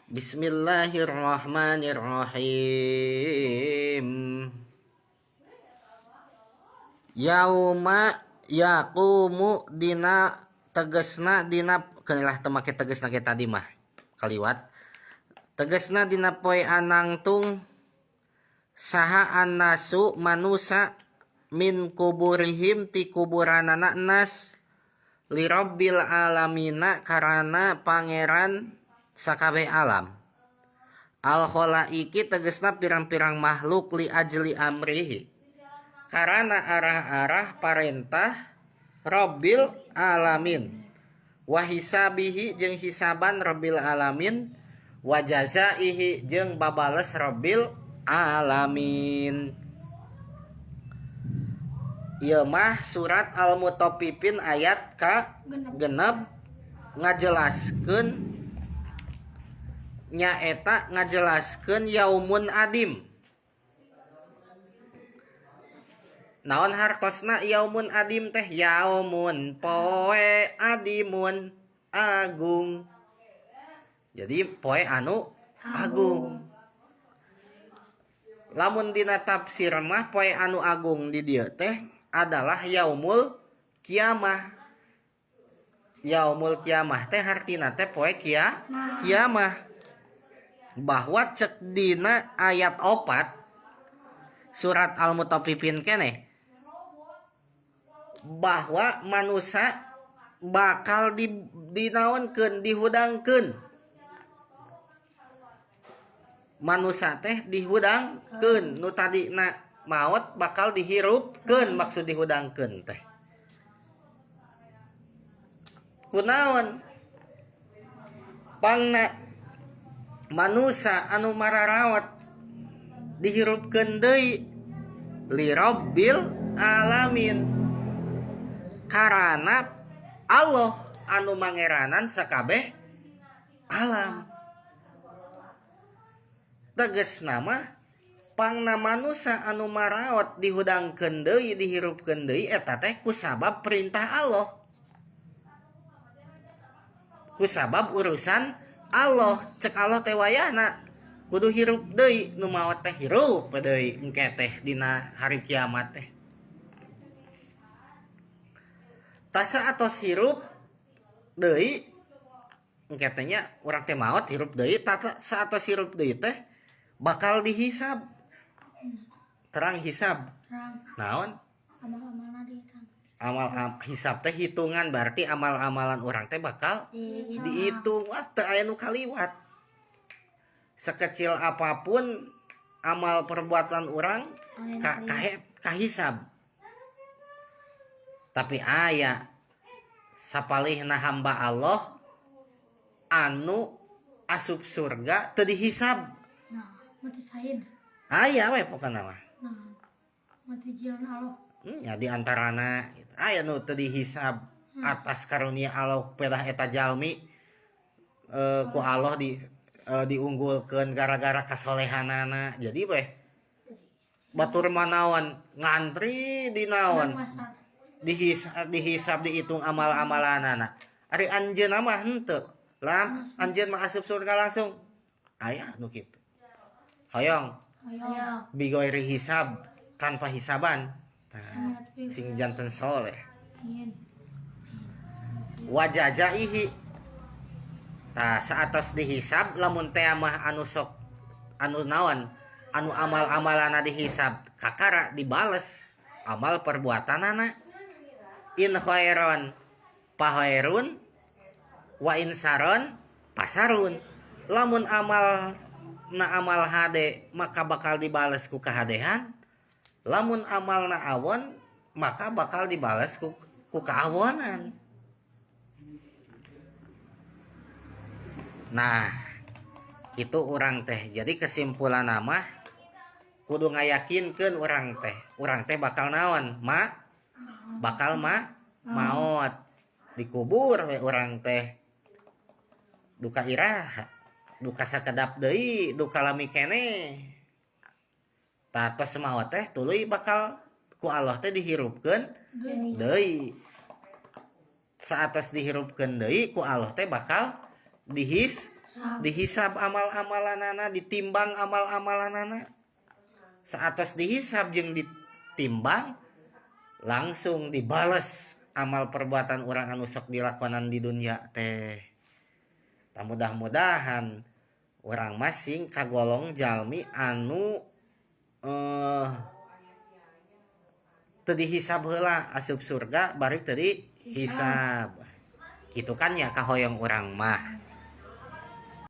Bismillahirrahmanirrahim. Yauma yaqumu dina tegesna dina kanilah teu make tegesna ge tadi mah kaliwat. Tegesna dina poe anangtung saha annasu manusa min kuburihim ti kuburanana nas li rabbil alamina karana pangeran sakabeh alam. Al khalaiki tegesna pirang-pirang makhluk li ajli amrihi karana arah-arah parentah rabbil alamin wa hisabihi jeung hisaban rabbil alamin wa jazaihi jeung babales rabbil alamin. Ieu mah surat Al-Mutaffifin ayat ka genep ngajelaskeun nyaeta ngajelaskeun yaumun adim. Naon hartosna yaumun adim teh? Yaumun poe adimun agung. Jadi poe anu agung. Lamun dina tafsir mah poe anu agung di dieu teh adalah yaumul kiamah. Yaumul kiamah teh hartina teh poe kiamah. Bahwa cek dina ayat 4 surat Al-Mutaffifin keneh bahwa manusia bakal dinaonkeun dihudangkeun. Manusia teh dihudangkeun nu tadina maot bakal dihirupkeun maksud dihudangkeun teh. Kunaon? Pangna manusia anu mararawat dihirupkeun deui li rabbil alamin karana Allah anu mangeranan sakabeh alam. Tegesna mah pangna manusia anu marawat dihudangkeun deui dihirupkeun deui eta teh kusabab perintah Allah, kusabab urusan Allah. Cek Allah teh wayahna kudu hirup deui, nu maot teh hirup deui engke teh dina hari kiamat teh. Tasa atos hirup deui engke teh nya urang teh maot hirup deui, tasa atos hirup deui teh bakal dihisab. Terang hisab. Naon? Amal-amalna dihitung. Amal hisab teh hitungan, berarti amal-amalan orang teh bakal dihitung. Wah, teu aya nu kaliwat. Sekecil apapun amal perbuatan orang kahisab. Tapi aya sapalihna hamba Allah anu asup surga teu dihisab. Nah, mati said. Aya we pokona mah. Nah, mati jalan Allah. Ya di antarana aya nu teu dihisab atas karunia Allah pedah eta jalmi ku Allah diunggulkeun gara-gara kasolehanana. Jadi weh batur manaon ngantri di naon dihisab dihitung amal-amalanana. Ari anjeunna mah henteu. Lam anjeun mah asup surga langsung. Aya nu kitu. Hoyong. Bigoiri hisab tanpa hisaban. Nah, sing janten soleh. Wajajaihi. Tah saatos dihisab lamun teh mah anu sok anu naon anu amal-amalana dihisab kakara dibales amal perbuatanana. In khairon pahairun wa in saron pasarun. Lamun amal hade maka bakal dibales ku kahadehan. Lamun amalna awon maka bakal dibales ku kaawonan. Nah, itu orang teh. Jadi kesimpulan nama kudu ngayakinkeun orang teh bakal naon? Bakal maot. Dikubur we orang teh. Duka iraha, duka sakedap deui, duka lami keneh. Tatos maot teh tuluy bakal ku Allah teh dihirupkeun deui. Saatos dihirupkeun deui ku Allah teh bakal dihisab amal-amalanana, ditimbang amal-amalanana. Saatos dihisab jeung ditimbang langsung dibales amal perbuatan orang anu sok dilakonan di dunia teh. Mudah-mudahan orang masing kagolong jalmi anu teu dihisab heula asup surga bari teu dihisab. Gitu kan ya kahoyong urang mah.